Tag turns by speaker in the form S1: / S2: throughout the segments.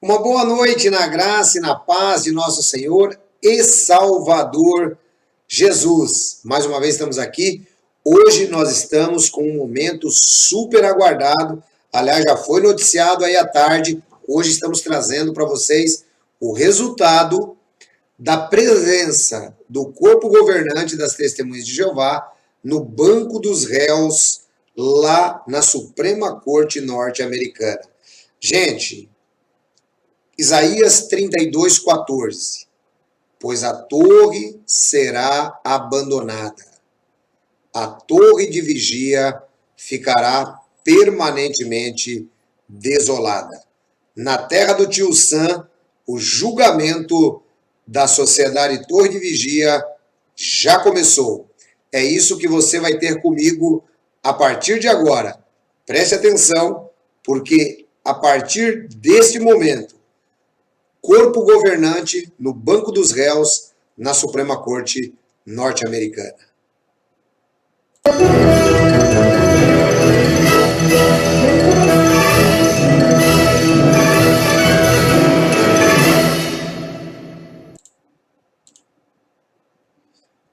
S1: Uma boa noite na graça e na paz de nosso Senhor e Salvador Jesus. Mais uma vez estamos aqui. Hoje nós estamos com um momento super aguardado. Aliás, já foi noticiado aí à tarde. Hoje estamos trazendo para vocês o resultado da presença do corpo governante das Testemunhas de Jeová no banco dos réus lá na Suprema Corte norte-americana. Gente, Isaías 32:14, pois a torre será abandonada, a torre de vigia ficará permanentemente desolada. Na terra do tio Sam, o julgamento da sociedade torre de vigia já começou. É isso que você vai ter comigo a partir de agora. Preste atenção, porque a partir deste momento, corpo governante no banco dos réus na Suprema Corte norte-americana.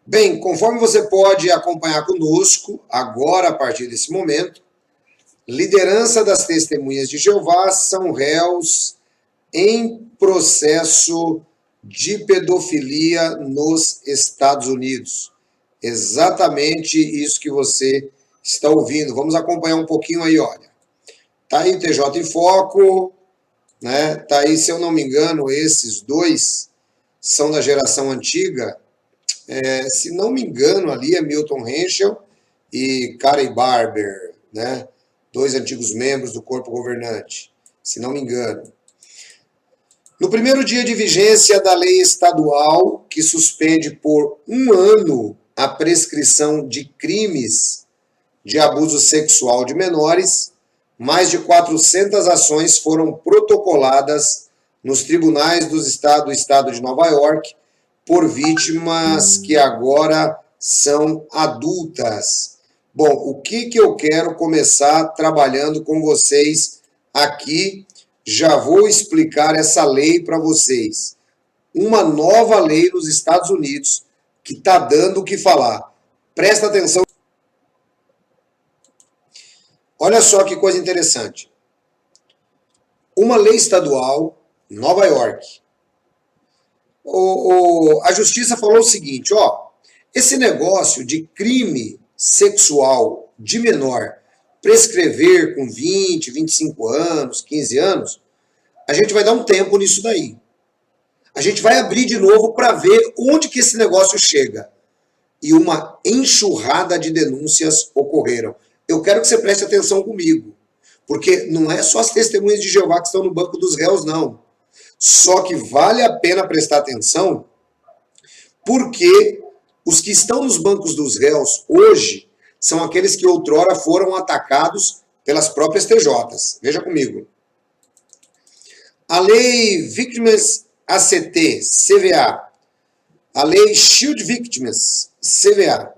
S1: Bem, conforme você pode acompanhar conosco, agora a partir desse momento, liderança das Testemunhas de Jeová são réus em processo de pedofilia nos Estados Unidos. Exatamente isso que você está ouvindo. Vamos acompanhar um pouquinho aí, olha. Tá aí o TJ em Foco, né? Tá aí, se eu não me engano, esses dois são da geração antiga. Se não me engano, ali é Milton Henschel e Karen Barber, né? Dois antigos membros do corpo governante, se não me engano. No primeiro dia de vigência da lei estadual, que suspende por 1 ano a prescrição de crimes de abuso sexual de menores, mais de 400 ações foram protocoladas nos tribunais do estado de Nova York por vítimas que agora são adultas. Bom, o que eu quero começar trabalhando com vocês aqui? Já vou explicar essa lei para vocês. Uma nova lei nos Estados Unidos que está dando o que falar. Presta atenção. Olha só que coisa interessante. Uma lei estadual, Nova York. A justiça falou o seguinte, ó, esse negócio de crime sexual de menor prescrever com 20, 25 anos, 15 anos, a gente vai dar um tempo nisso daí. A gente vai abrir de novo para ver onde que esse negócio chega. E uma enxurrada de denúncias ocorreram. Eu quero que você preste atenção comigo, porque não é só as Testemunhas de Jeová que estão no banco dos réus, não. Só que vale a pena prestar atenção, porque os que estão nos bancos dos réus hoje são aqueles que outrora foram atacados pelas próprias TJs. Veja comigo. A Lei Victims ACT, CVA, a Lei Shield Victims, CVA,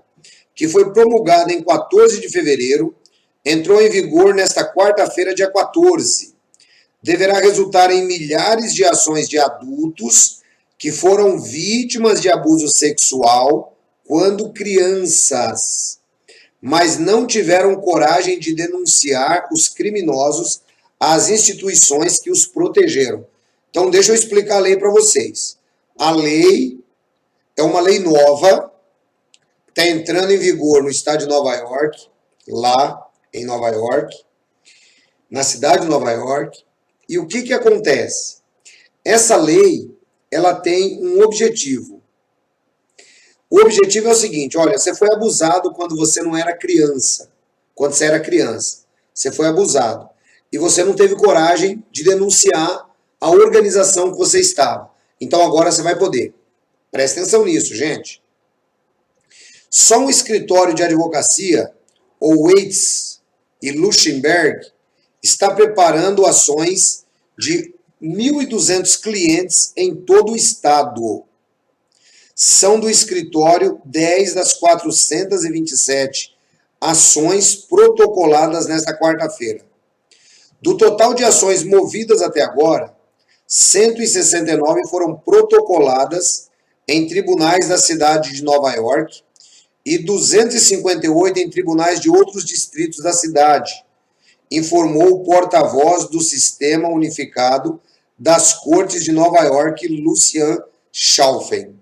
S1: que foi promulgada em 14 de fevereiro, entrou em vigor nesta quarta-feira, dia 14. Deverá resultar em milhares de ações de adultos que foram vítimas de abuso sexual quando crianças, mas não tiveram coragem de denunciar os criminosos às instituições que os protegeram. Então, deixa eu explicar a lei para vocês. A lei é uma lei nova, está entrando em vigor no estado de Nova York, lá em Nova York, na cidade de Nova York. E o que acontece? Essa lei, ela tem um objetivo. O objetivo é o seguinte, olha, você foi abusado quando você não era criança. Quando você era criança, você foi abusado. E você não teve coragem de denunciar a organização que você estava. Então agora você vai poder. Presta atenção nisso, gente. Só um escritório de advocacia, ou Waits e Luxemburg, está preparando ações de 1.200 clientes em todo o estado. São do escritório 10 das 427 ações protocoladas nesta quarta-feira. Do total de ações movidas até agora, 169 foram protocoladas em tribunais da cidade de Nova York e 258 em tribunais de outros distritos da cidade, informou o porta-voz do Sistema Unificado das Cortes de Nova York, Lucian Schaufen.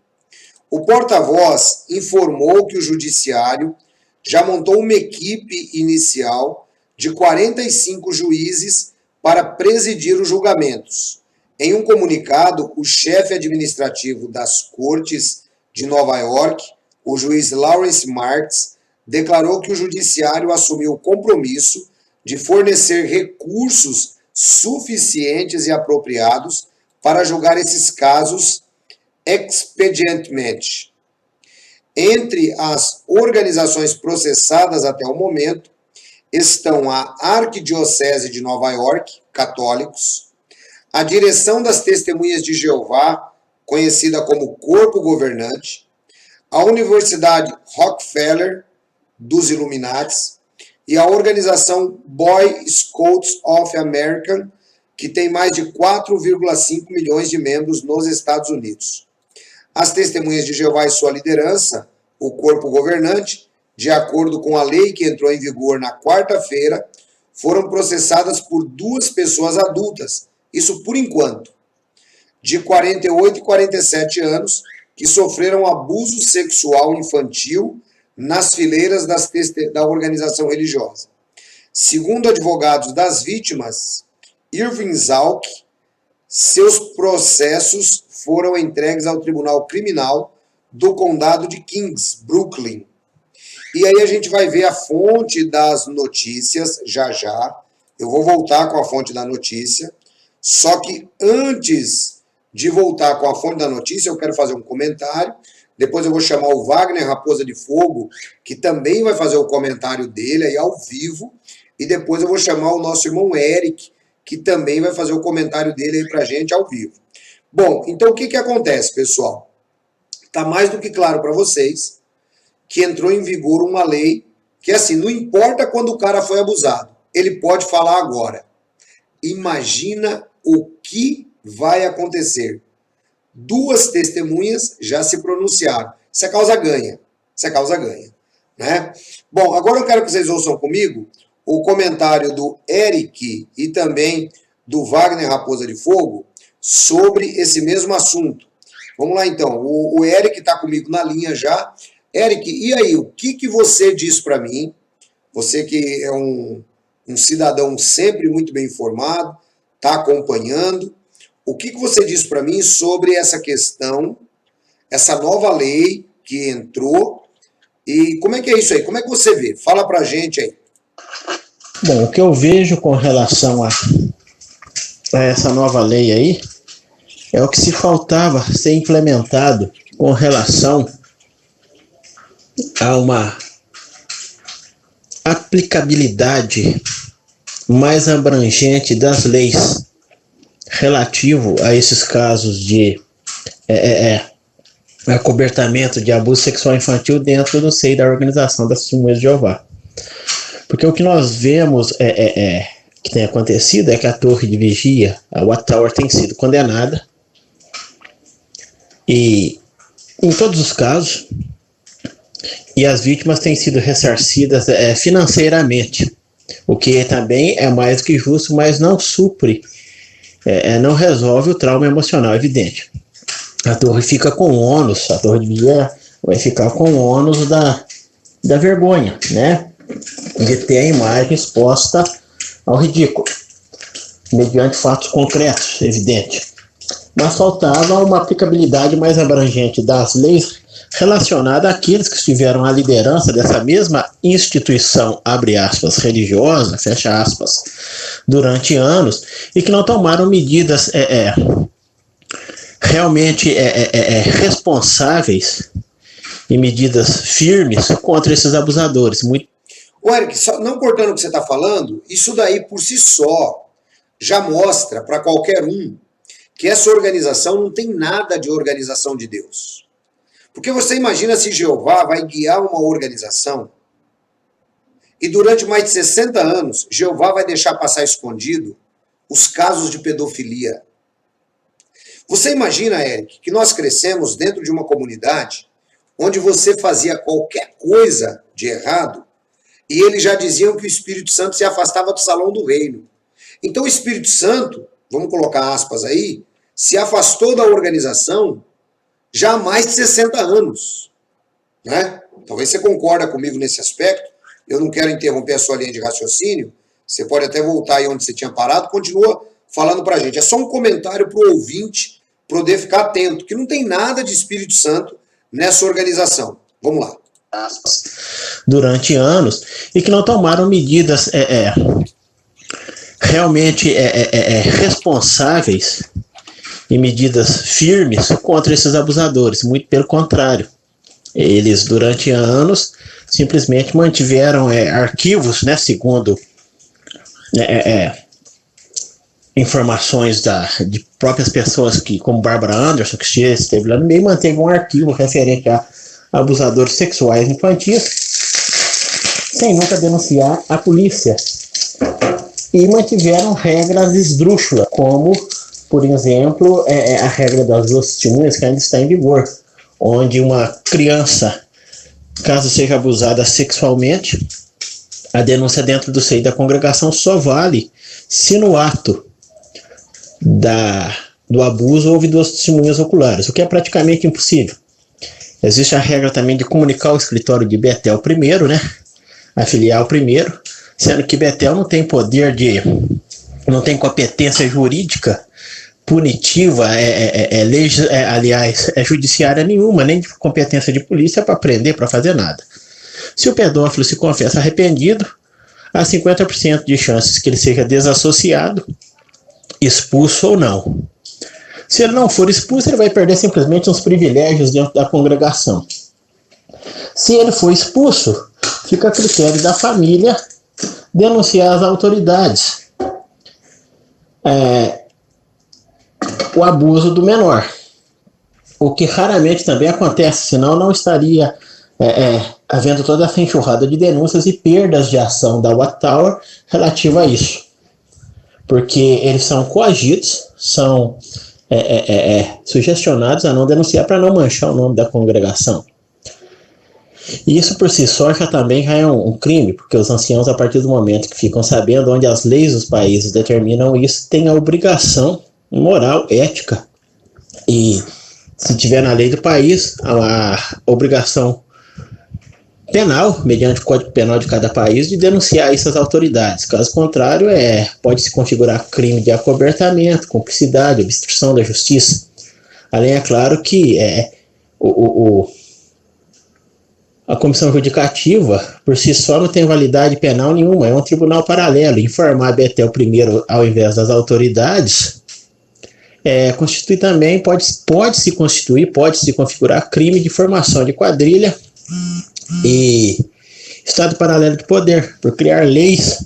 S1: O porta-voz informou que o judiciário já montou uma equipe inicial de 45 juízes para presidir os julgamentos. Em um comunicado, o chefe administrativo das Cortes de Nova York, o juiz Lawrence Marks, declarou que o judiciário assumiu o compromisso de fornecer recursos suficientes e apropriados para julgar esses casos expedientemente. Entre as organizações processadas até o momento estão a Arquidiocese de Nova York, católicos, a Direção das Testemunhas de Jeová, conhecida como Corpo Governante, a Universidade Rockefeller dos Illuminates e a organização Boy Scouts of America, que tem mais de 4,5 milhões de membros nos Estados Unidos. As Testemunhas de Jeová e sua liderança, o corpo governante, de acordo com a lei que entrou em vigor na quarta-feira, foram processadas por 2 pessoas adultas, isso por enquanto, de 48 e 47 anos, que sofreram abuso sexual infantil nas fileiras da organização religiosa. Segundo advogados das vítimas, Irving Zalk, seus processos foram entregues ao Tribunal Criminal do Condado de Kings, Brooklyn. E aí a gente vai ver a fonte das notícias já já. Eu vou voltar com a fonte da notícia. Só que antes de voltar com a fonte da notícia, eu quero fazer um comentário. Depois eu vou chamar o Wagner Raposa de Fogo, que também vai fazer o comentário dele aí ao vivo. E depois eu vou chamar o nosso irmão Eric, que também vai fazer o comentário dele aí pra gente ao vivo. Bom, então o que acontece, pessoal? Está mais do que claro para vocês que entrou em vigor uma lei que, assim, não importa quando o cara foi abusado, ele pode falar agora. Imagina o que vai acontecer. 2 testemunhas já se pronunciaram. Isso é causa ganha. Isso é causa ganha, né? Bom, agora eu quero que vocês ouçam comigo o comentário do Eric e também do Wagner Raposa de Fogo sobre esse mesmo assunto. Vamos lá, então. O Eric está comigo na linha já. Eric, e aí, o que você diz para mim? Você que é um cidadão sempre muito bem informado, está acompanhando. O que você diz para mim sobre essa questão, essa nova lei que entrou? E como é que é isso aí? Como é que você vê? Fala para a gente aí.
S2: Bom, o que eu vejo com relação a essa nova lei aí é o que se faltava ser implementado com relação a uma aplicabilidade mais abrangente das leis relativo a esses casos de acobertamento de abuso sexual infantil dentro do seio da organização das Testemunhas de Jeová. Porque o que nós vemos que tem acontecido é que a torre de vigia, a Watchtower, tem sido condenada e em todos os casos, e as vítimas têm sido ressarcidas financeiramente, o que também é mais do que justo, mas não supre, não resolve o trauma emocional evidente. A torre fica com o ônus, a torre de vigia vai ficar com o ônus da vergonha, né? De ter a imagem exposta ao ridículo, mediante fatos concretos, evidente. Mas faltava uma aplicabilidade mais abrangente das leis relacionada àqueles que estiveram à liderança dessa mesma instituição, abre aspas, religiosa, fecha aspas, durante anos, e que não tomaram medidas realmente responsáveis e medidas firmes contra esses abusadores.
S1: Ô, Eric, não cortando o que você está falando, isso daí por si só já mostra para qualquer um que essa organização não tem nada de organização de Deus. Porque você imagina se Jeová vai guiar uma organização e durante mais de 60 anos Jeová vai deixar passar escondido os casos de pedofilia. Você imagina, Eric, que nós crescemos dentro de uma comunidade onde você fazia qualquer coisa de errado e eles já diziam que o Espírito Santo se afastava do salão do reino. Então o Espírito Santo, vamos colocar aspas aí, se afastou da organização já há mais de 60 anos. Né? Talvez você concorda comigo nesse aspecto. Eu não quero interromper a sua linha de raciocínio. Você pode até voltar aí onde você tinha parado. Continua falando para a gente. É só um comentário para o ouvinte poder ficar atento, que não tem nada de Espírito Santo nessa organização. Vamos lá.
S2: Durante anos, e que não tomaram medidas realmente responsáveis e medidas firmes contra esses abusadores. Muito pelo contrário. Eles, durante anos, simplesmente mantiveram arquivos, né, segundo informações de próprias pessoas, como Barbara Anderson, que esteve lá no meio, manteve um arquivo referente a abusadores sexuais infantis, sem nunca denunciar a polícia. E mantiveram regras esdrúxulas, como, por exemplo, a regra das duas testemunhas, que ainda está em vigor, onde uma criança, caso seja abusada sexualmente, a denúncia dentro do seio da congregação só vale se no ato do abuso houve duas testemunhas oculares, o que é praticamente impossível. Existe a regra também de comunicar o escritório de Betel primeiro, né? A filial primeiro, sendo que Betel não tem poder não tem competência jurídica punitiva, aliás, judiciária nenhuma, nem de competência de polícia para prender, para fazer nada. Se o pedófilo se confessa arrependido, há 50% de chances que ele seja desassociado, expulso ou não. Se ele não for expulso, ele vai perder simplesmente uns privilégios dentro da congregação. Se ele for expulso, fica a critério da família denunciar as autoridades o abuso do menor. O que raramente também acontece, senão não estaria havendo toda essa enxurrada de denúncias e perdas de ação da Wattower relativa a isso. Porque eles são coagidos, são sugestionados a não denunciar para não manchar o nome da congregação. E isso por si só também já é um crime, porque os anciãos, a partir do momento que ficam sabendo onde as leis dos países determinam isso, têm a obrigação moral, ética, e se tiver na lei do país, a obrigação penal, mediante o Código Penal de cada país, de denunciar isso às autoridades. Caso contrário, pode se configurar crime de acobertamento, cumplicidade, obstrução da justiça. Além, é claro, que a comissão judicativa, por si só, não tem validade penal nenhuma, é um tribunal paralelo. Informar a Betel primeiro, ao invés das autoridades, constitui também, pode se configurar crime de formação de quadrilha e Estado paralelo de poder, por criar leis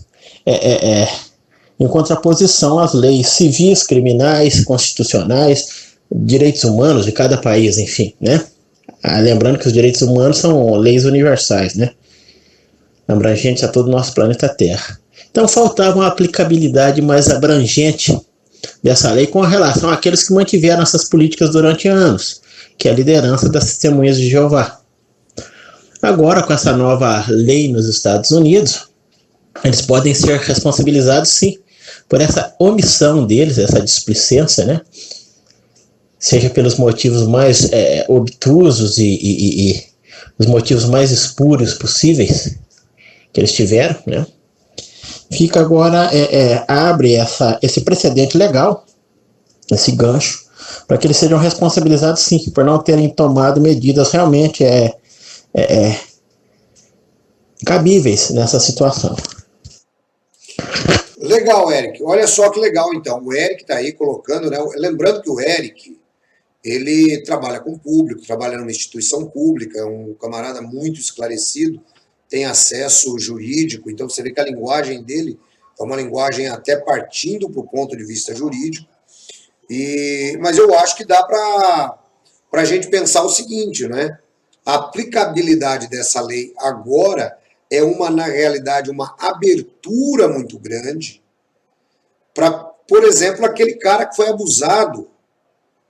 S2: em contraposição às leis civis, criminais, constitucionais, direitos humanos de cada país, enfim, né? Lembrando que os direitos humanos são leis universais, né? Abrangentes a todo o nosso planeta Terra. Então faltava uma aplicabilidade mais abrangente dessa lei com relação àqueles que mantiveram essas políticas durante anos, que é a liderança das testemunhas de Jeová. Agora, com essa nova lei nos Estados Unidos, eles podem ser responsabilizados, sim, por essa omissão deles, essa displicência, né? Seja pelos motivos mais obtusos e os motivos mais espúrios possíveis que eles tiveram, né? Fica agora, abre esse precedente legal, esse gancho, para que eles sejam responsabilizados, sim, por não terem tomado medidas realmente cabíveis nessa situação.
S1: Legal, Eric. Olha só que legal, então. O Eric está aí colocando, né? Lembrando que o Eric, ele trabalha com público, trabalha numa instituição pública, é um camarada muito esclarecido, tem acesso jurídico, então você vê que a linguagem dele é uma linguagem até partindo para o ponto de vista jurídico, mas eu acho que dá para a gente pensar o seguinte, né? A aplicabilidade dessa lei agora é na realidade, uma abertura muito grande para, por exemplo, aquele cara que foi abusado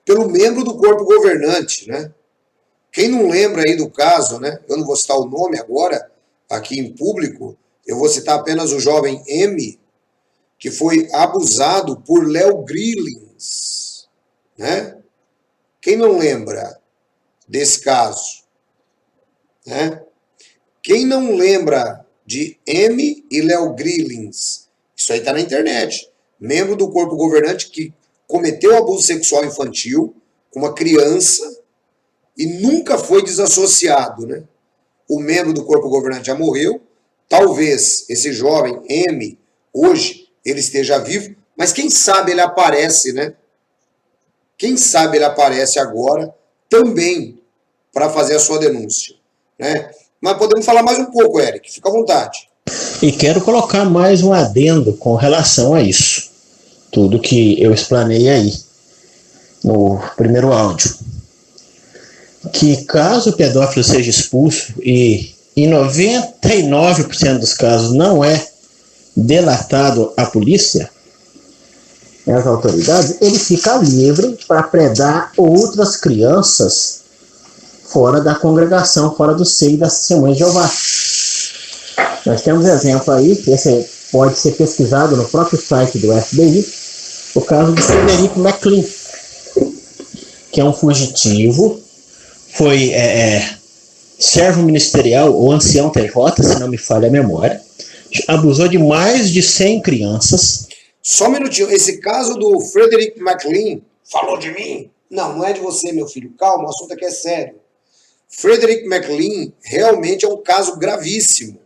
S1: pelo membro do corpo governante, né? Quem não lembra aí do caso, né? Eu não vou citar o nome agora, aqui em público, eu vou citar apenas o jovem M, que foi abusado por Léo Grillings, né? Quem não lembra desse caso, né? Quem não lembra de M e Léo Grillings? Isso aí está na internet. Membro do corpo governante que cometeu abuso sexual infantil com uma criança e nunca foi desassociado, né? O membro do corpo governante já morreu. Talvez esse jovem M, hoje, ele esteja vivo, mas quem sabe ele aparece, né? Quem sabe ele aparece agora também para fazer a sua denúncia, né? Mas podemos falar mais um pouco, Eric, fica à vontade.
S2: E quero colocar mais um adendo com relação a isso. Tudo que eu explanei aí no primeiro áudio. Que caso o pedófilo seja expulso, e em 99% dos casos não é delatado à polícia, as autoridades, ele fica livre para predar outras crianças fora da congregação, fora do seio das Testemunhas de Jeová. Nós temos exemplo aí, que esse pode ser pesquisado no próprio site do FBI, o caso do Frederick McLean, que é um fugitivo, foi servo ministerial ou ancião TJ, se não me falha a memória, abusou de mais de 100 crianças.
S1: Só um minutinho, esse caso do Frederick McLean, falou de mim? Não, não é de você, meu filho, calma, o assunto aqui é sério. Frederick McLean realmente é um caso gravíssimo,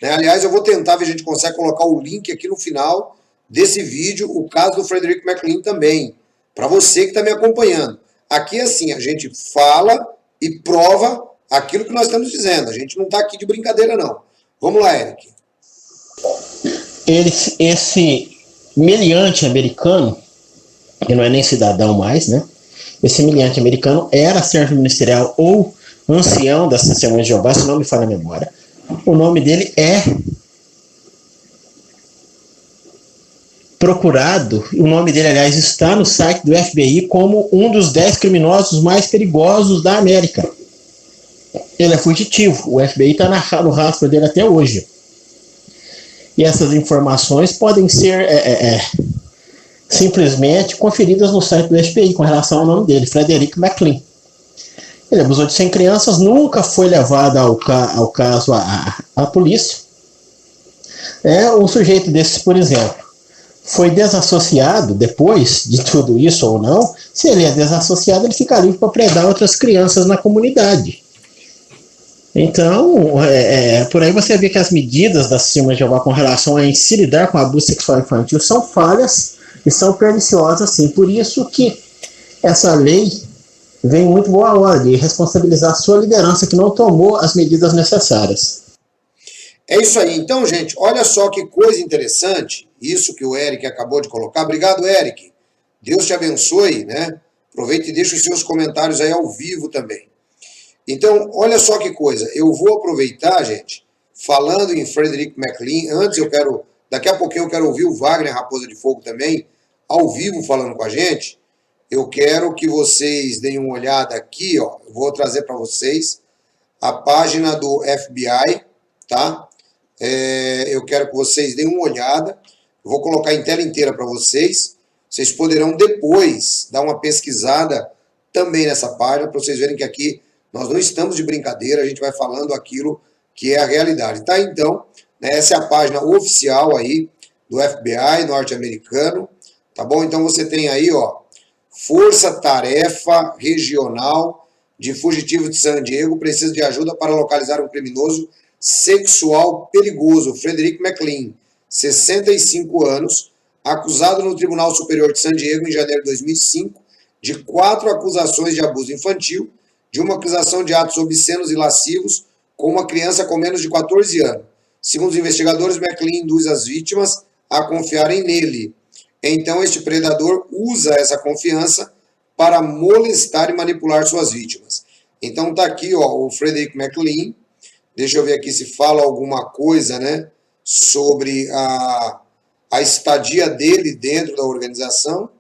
S1: né? Aliás, eu vou tentar ver se a gente consegue colocar o link aqui no final desse vídeo, o caso do Frederick McLean também, para você que está me acompanhando. Aqui, assim, a gente fala e prova aquilo que nós estamos dizendo, a gente não está aqui de brincadeira, não. Vamos lá, Eric.
S2: Esse meliante americano, que não é nem cidadão mais, né? Esse meliante americano era servo ministerial ou ancião das Testemunhas de Jeová, se não me falha a memória. O nome dele é procurado, o nome dele, aliás, está no site do FBI como um dos 10 criminosos mais perigosos da América. Ele é fugitivo, o FBI está no rastro dele até hoje. E essas informações podem ser simplesmente conferidas no site do FBI com relação ao nome dele, Frederick McLean. Ele abusou de 100 crianças, nunca foi levado ao caso à polícia. Um sujeito desses, por exemplo, foi desassociado depois de tudo isso ou não. Se ele é desassociado, ele fica livre para predar outras crianças na comunidade. Então, por aí você vê que as medidas da Testemunhas de Jeová com relação a se lidar com abuso sexual infantil são falhas e são perniciosas, sim. Por isso que essa lei vem muito boa hora de responsabilizar a sua liderança que não tomou as medidas necessárias.
S1: É isso aí. Então, gente, olha só que coisa interessante, isso que o Eric acabou de colocar. Obrigado, Eric. Deus te abençoe, né? Aproveite e deixe os seus comentários aí ao vivo também. Então, olha só que coisa. Eu vou aproveitar, gente, falando em Frederick McLean. Antes daqui a pouquinho eu quero ouvir o Wagner Raposa de Fogo também, ao vivo falando com a gente. Eu quero que vocês deem uma olhada aqui, ó. Eu vou trazer para vocês a página do FBI, tá? Eu quero que vocês deem uma olhada. Eu vou colocar em tela inteira para vocês. Vocês poderão depois dar uma pesquisada também nessa página, para vocês verem que aqui nós não estamos de brincadeira, a gente vai falando aquilo que é a realidade. Tá, então, né, essa é a página oficial aí do FBI norte-americano, tá bom? Então você tem aí, ó, Força Tarefa Regional de Fugitivo de San Diego precisa de ajuda para localizar um criminoso sexual perigoso, Frederick McLean, 65 anos, acusado no Tribunal Superior de San Diego em janeiro de 2005 de 4 acusações de abuso infantil, de uma acusação de atos obscenos e lascivos com uma criança com menos de 14 anos. Segundo os investigadores, McLean induz as vítimas a confiarem nele. Então, este predador usa essa confiança para molestar e manipular suas vítimas. Então, está aqui o Frederick McLean. Deixa eu ver aqui se fala alguma coisa, né, sobre a estadia dele dentro da organização.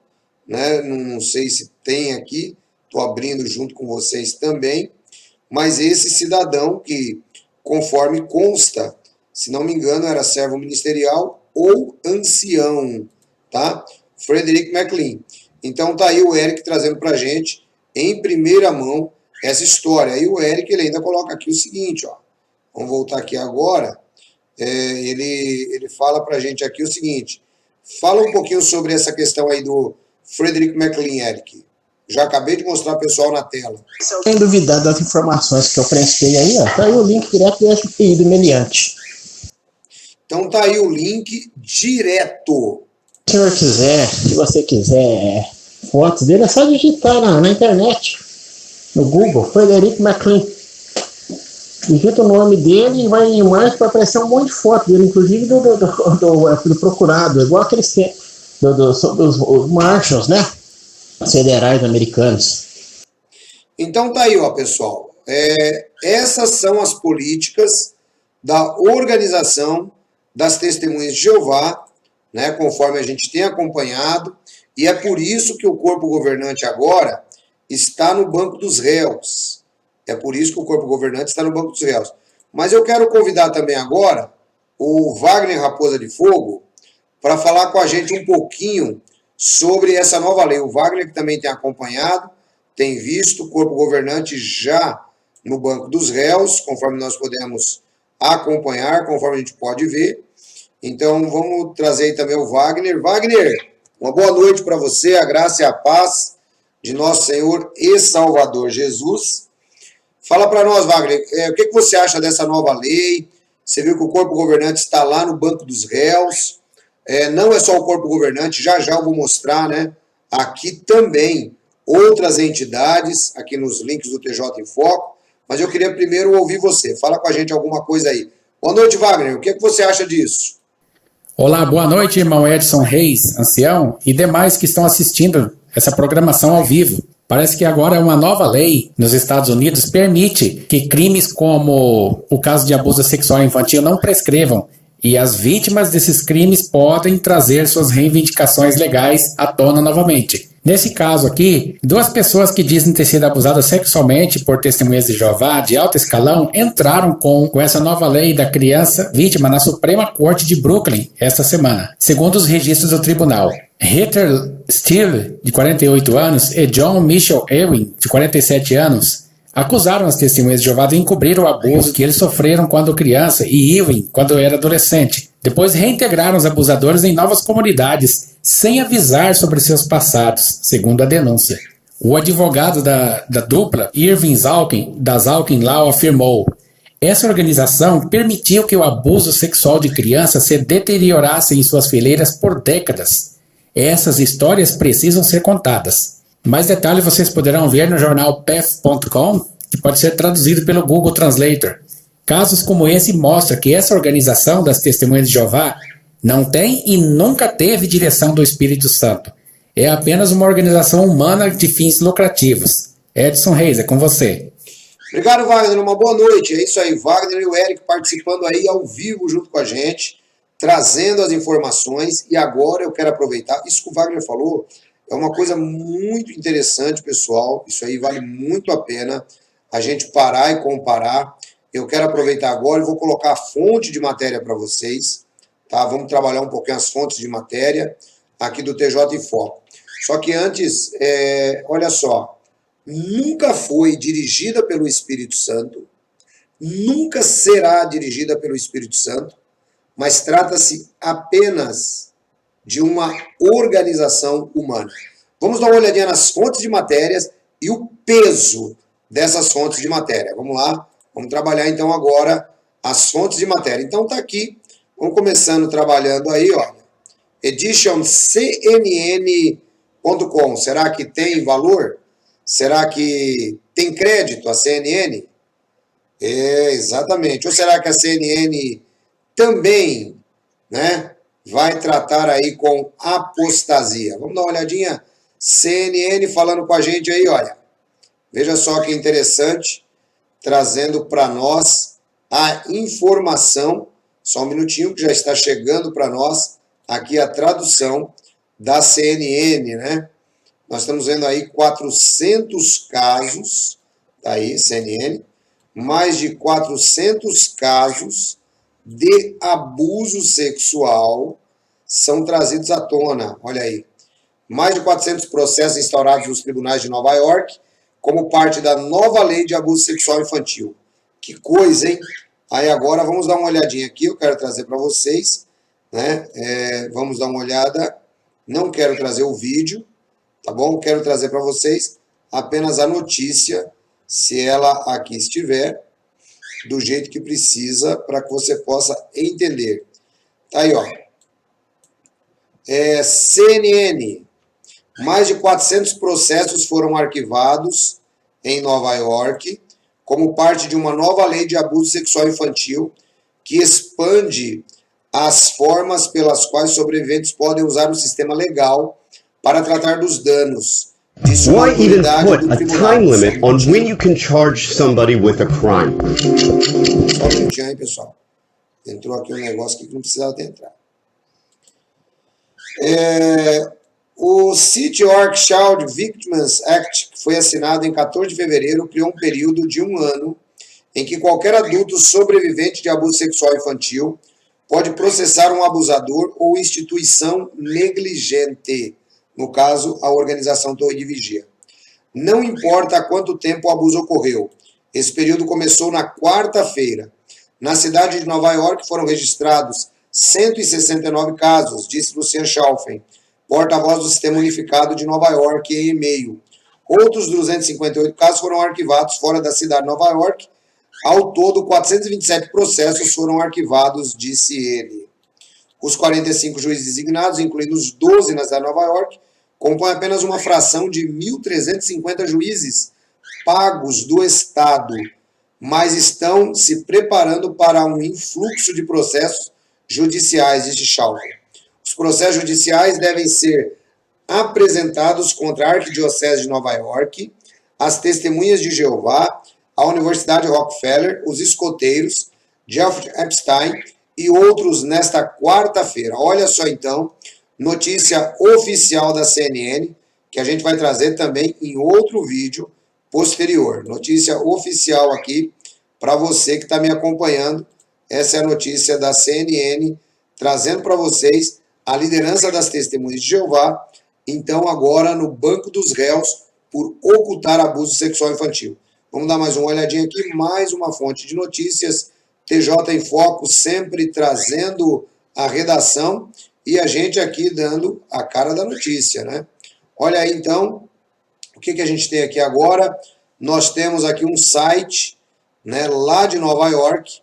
S1: Né? Não sei se tem aqui, estou abrindo junto com vocês também. Mas esse cidadão que, conforme consta, se não me engano, era servo ministerial ou ancião, tá? Frederick McLean. Então tá aí o Eric trazendo pra gente, em primeira mão, essa história. Aí o Eric, ele ainda coloca aqui o seguinte, ó. Vamos voltar aqui agora. Ele fala pra gente aqui o seguinte. Fala um pouquinho sobre essa questão aí do Frederick McLean, Eric. Já acabei de mostrar o pessoal na tela.
S2: Sem duvidar das informações que eu prestei aí, ó, tá aí o link direto do FBI do Meliante.
S1: Então tá aí o link direto.
S2: Se o senhor quiser, se você quiser fotos dele, é só digitar na internet, no Google, Frederick McLean. Digita o nome dele e vai em mais para aparecer um monte de foto dele, inclusive do procurado, igual aqueles dos Marshals, né? Federais americanos.
S1: Então tá aí, ó, pessoal. Essas são as políticas da organização das Testemunhas de Jeová, né, conforme a gente tem acompanhado, e é por isso que o corpo governante agora está no banco dos réus. É por isso que o corpo governante está no banco dos réus. Mas eu quero convidar também agora o Wagner Raposa de Fogo para falar com a gente um pouquinho sobre essa nova lei. O Wagner, que também tem acompanhado, tem visto o corpo governante já no banco dos réus, conforme nós podemos acompanhar, conforme a gente pode ver. Então, vamos trazer aí também o Wagner. Wagner, uma boa noite para você, a graça e a paz de nosso Senhor e Salvador Jesus. Fala para nós, Wagner, o que você acha dessa nova lei? Você viu que o corpo governante está lá no banco dos réus. Não é só o corpo governante, já eu vou mostrar, né? Aqui também outras entidades, aqui nos links do TJ em Foco, mas eu queria primeiro ouvir você. Fala com a gente alguma coisa aí. Boa noite, Wagner, o que você acha disso?
S3: Olá, boa noite, irmão Edson Reis, ancião, e demais que estão assistindo essa programação ao vivo. Parece que agora uma nova lei nos Estados Unidos permite que crimes como o caso de abuso sexual infantil não prescrevam, e as vítimas desses crimes podem trazer suas reivindicações legais à tona novamente. Nesse caso aqui, 2 pessoas que dizem ter sido abusadas sexualmente por testemunhas de Jeová de alto escalão entraram com essa nova lei da criança vítima na Suprema Corte de Brooklyn esta semana, segundo os registros do tribunal. Heather Steele, de 48 anos, e John Mitchell Ewing, de 47 anos, acusaram as testemunhas de Jeová de encobrir o abuso que eles sofreram quando criança e Ewing quando era adolescente. Depois reintegraram os abusadores em novas comunidades, sem avisar sobre seus passados, segundo a denúncia. O advogado da dupla, Irving Zalkin, da Zalkin Law, afirmou: essa organização permitiu que o abuso sexual de crianças se deteriorasse em suas fileiras por décadas. Essas histórias precisam ser contadas. Mais detalhes vocês poderão ver no jornal path.com, que pode ser traduzido pelo Google Translator. Casos como esse mostram que essa organização das Testemunhas de Jeová não tem e nunca teve direção do Espírito Santo. É apenas uma organização humana de fins lucrativos. Edson Reis, é com você.
S1: Obrigado, Wagner. Uma boa noite. É isso aí, Wagner e o Eric participando aí ao vivo junto com a gente, trazendo as informações. E agora eu quero aproveitar, isso que o Wagner falou é uma coisa muito interessante, pessoal. Isso aí vale muito a pena a gente parar e comparar. Eu quero aproveitar agora e vou colocar a fonte de matéria para vocês. Tá? Vamos trabalhar um pouquinho as fontes de matéria aqui do TJ em Foco. Só que antes, olha só, nunca foi dirigida pelo Espírito Santo, nunca será dirigida pelo Espírito Santo, mas trata-se apenas de uma organização humana. Vamos dar uma olhadinha nas fontes de matérias e o peso dessas fontes de matéria. Vamos lá, vamos trabalhar então agora as fontes de matéria. Então tá aqui, vamos começando trabalhando aí, ó. Edition CNN.com. Será que tem valor? Será que tem crédito a CNN? Exatamente. Ou será que a CNN também, né, vai tratar aí com apostasia? Vamos dar uma olhadinha. CNN falando com a gente aí, olha. Veja só que interessante, trazendo para nós a informação. Só um minutinho que já está chegando para nós aqui a tradução da CNN, né? Nós estamos vendo aí 400 casos, tá aí, CNN, mais de 400 casos de abuso sexual são trazidos à tona, olha aí. Mais de 400 processos instaurados nos tribunais de Nova York como parte da nova lei de abuso sexual infantil. Que coisa, hein? Aí agora vamos dar uma olhadinha aqui, eu quero trazer para vocês, né? Vamos dar uma olhada, não quero trazer o vídeo, tá bom? Quero trazer para vocês apenas a notícia, se ela aqui estiver, do jeito que precisa, para que você possa entender. Tá aí, ó. CNN, mais de 400 processos foram arquivados em Nova York, como parte de uma nova lei de abuso sexual infantil, que expande as formas pelas quais sobreviventes podem usar o sistema legal para tratar dos danos de sua
S4: Why even
S1: autoridade
S4: put
S1: do
S4: a
S1: tribunal.
S4: time limit on when you can charge somebody with a crime?
S1: Só um minutinho aí, pessoal. Entrou aqui um negócio que não precisava ter entrado. O City York Child Victims Act, que foi assinado em 14 de fevereiro, criou um período de 1 ano em que qualquer adulto sobrevivente de abuso sexual infantil pode processar um abusador ou instituição negligente, no caso, a organização Torre de Vigia. Não importa há quanto tempo o abuso ocorreu. Esse período começou na quarta-feira. Na cidade de Nova York foram registrados 169 casos, disse Lucian Schaufen, porta-voz do Sistema Unificado de Nova York, em e-mail. Outros 258 casos foram arquivados fora da cidade de Nova York. Ao todo, 427 processos foram arquivados, disse ele. Os 45 juízes designados, incluindo os 12 na cidade de Nova York, compõem apenas uma fração de 1.350 juízes pagos do Estado, mas estão se preparando para um influxo de processos judiciais, disse Schaufen. Os processos judiciais devem ser apresentados contra a Arquidiocese de Nova York, as Testemunhas de Jeová, a Universidade Rockefeller, os escoteiros, Jeffrey Epstein e outros nesta quarta-feira. Olha só então, notícia oficial da CNN, que a gente vai trazer também em outro vídeo posterior. Notícia oficial aqui para você que está me acompanhando. Essa é a notícia da CNN, trazendo para vocês a liderança das Testemunhas de Jeová, então agora no banco dos réus por ocultar abuso sexual infantil. Vamos dar mais uma olhadinha aqui, mais uma fonte de notícias, TJ em Foco, sempre trazendo a redação e a gente aqui dando a cara da notícia, né? Olha aí então, o que a gente tem aqui agora? Nós temos aqui um site, né, lá de Nova York,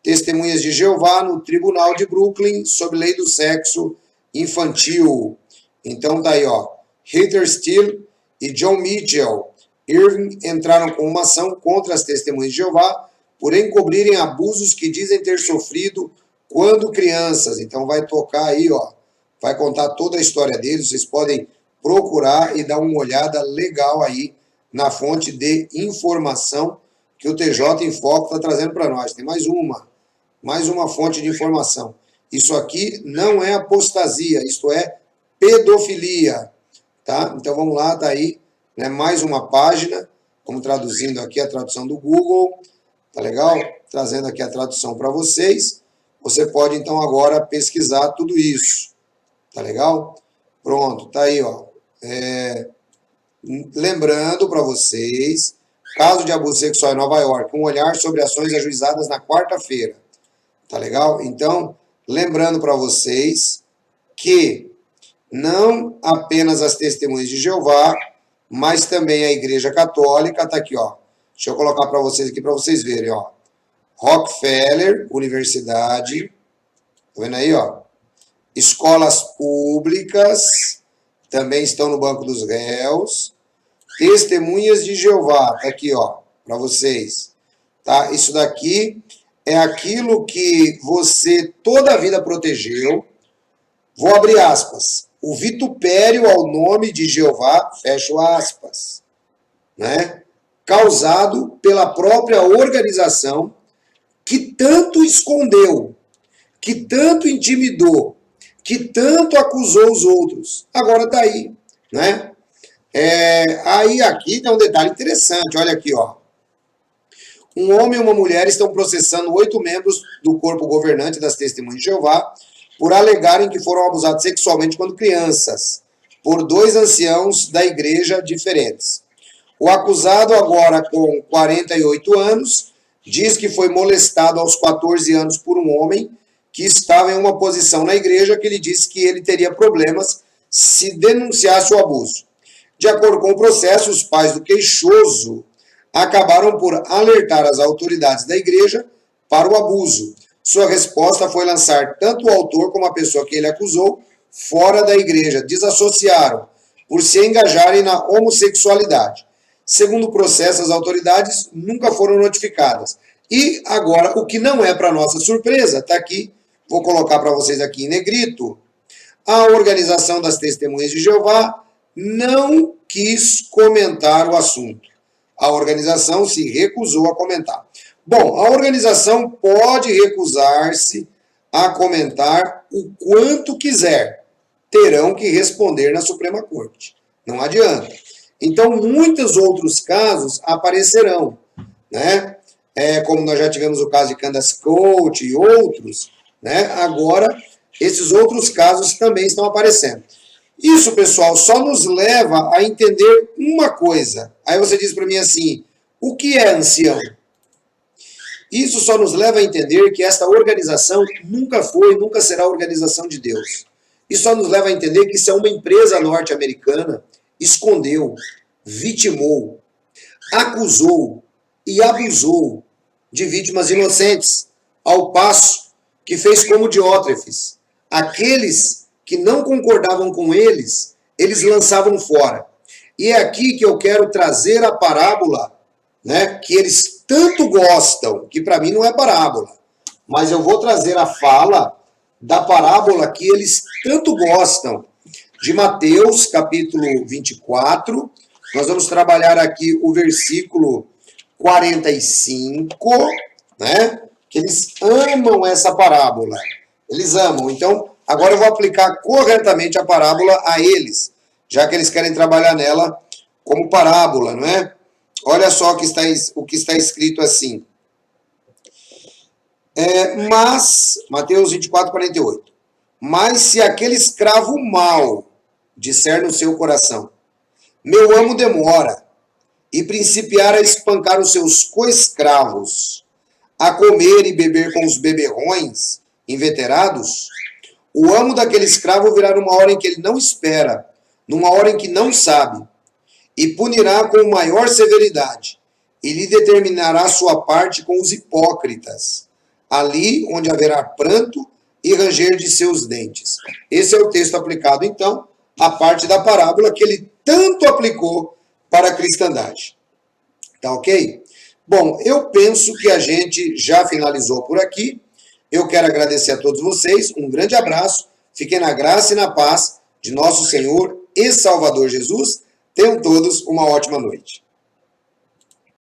S1: Testemunhas de Jeová no Tribunal de Brooklyn sob lei do sexo infantil. Então tá aí, ó. Heather Steele e John Mitchell Irving entraram com uma ação contra as Testemunhas de Jeová por encobrirem abusos que dizem ter sofrido quando crianças. Então vai tocar aí, ó. Vai contar toda a história deles. Vocês podem procurar e dar uma olhada legal aí na fonte de informação que o TJ em Foco está trazendo para nós. Tem mais uma fonte de informação. Isso aqui não é apostasia, isto é pedofilia, tá? Então vamos lá, tá aí, né, mais uma página, como traduzindo aqui a tradução do Google, tá legal? Trazendo aqui a tradução para vocês. Você pode então agora pesquisar tudo isso, tá legal? Pronto, tá aí, ó. Lembrando para vocês, caso de abuso sexual em Nova York, um olhar sobre ações ajuizadas na quarta-feira, tá legal? Então, lembrando para vocês que não apenas as Testemunhas de Jeová, mas também a Igreja Católica, tá aqui, ó. Deixa eu colocar para vocês aqui, para vocês verem, ó. Rockefeller, Universidade, tá vendo aí, ó? Escolas públicas, também estão no banco dos réus. Testemunhas de Jeová, tá aqui, ó, para vocês. tá? Isso daqui é aquilo que você toda a vida protegeu. Vou abrir aspas. O vitupério ao nome de Jeová, fecho aspas, né? Causado pela própria organização que tanto escondeu, que tanto intimidou, que tanto acusou os outros. Agora está aí, né? Aí aqui tem um detalhe interessante, olha aqui, ó. Um homem e uma mulher estão processando 8 membros do corpo governante das Testemunhas de Jeová por alegarem que foram abusados sexualmente quando crianças, por 2 anciãos da igreja diferentes. O acusado, agora com 48 anos, diz que foi molestado aos 14 anos por um homem que estava em uma posição na igreja que lhe disse que ele teria problemas se denunciasse o abuso. De acordo com o processo, os pais do queixoso acabaram por alertar as autoridades da igreja para o abuso. Sua resposta foi lançar tanto o autor como a pessoa que ele acusou fora da igreja. Desassociaram por se engajarem na homossexualidade. Segundo o processo, as autoridades nunca foram notificadas. E agora, o que não é para nossa surpresa, está aqui, vou colocar para vocês aqui em negrito, a Organização das Testemunhas de Jeová não quis comentar o assunto. A organização se recusou a comentar. Bom, a organização pode recusar-se a comentar o quanto quiser. Terão que responder na Suprema Corte. Não adianta. Então, muitos outros casos aparecerão, né? Como nós já tivemos o caso de Candace Coach e outros, né? Agora, esses outros casos também estão aparecendo. Isso, pessoal, só nos leva a entender uma coisa. Aí você diz para mim assim, o que é ancião? Isso só nos leva a entender que esta organização nunca foi, nunca será a organização de Deus. Isso só nos leva a entender que isso é uma empresa norte-americana, escondeu, vitimou, acusou e abusou de vítimas inocentes, ao passo que fez como Diótrefes. Aqueles que não concordavam com eles, eles lançavam fora. E é aqui que eu quero trazer a parábola, né, que eles tanto gostam, que para mim não é parábola, mas eu vou trazer a fala da parábola que eles tanto gostam, de Mateus, capítulo 24, nós vamos trabalhar aqui o versículo 45, né, que eles amam essa parábola, eles amam. Então, agora eu vou aplicar corretamente a parábola a eles, já que eles querem trabalhar nela como parábola, não é? Olha só o que está escrito assim. Mas, Mateus 24, 48. Mas se aquele escravo mau disser no seu coração, meu amo demora, e principiar a espancar os seus coescravos, a comer e beber com os beberrões inveterados, o amo daquele escravo virá numa hora em que ele não espera, numa hora em que não sabe, e punirá com maior severidade, e lhe determinará sua parte com os hipócritas, ali onde haverá pranto e ranger de seus dentes. Esse é o texto aplicado, então, à parte da parábola que ele tanto aplicou para a cristandade. Tá ok? Bom, eu penso que a gente já finalizou por aqui. Eu quero agradecer a todos vocês, um grande abraço, fiquem na graça e na paz de nosso Senhor e Salvador Jesus. Tenham todos uma ótima noite.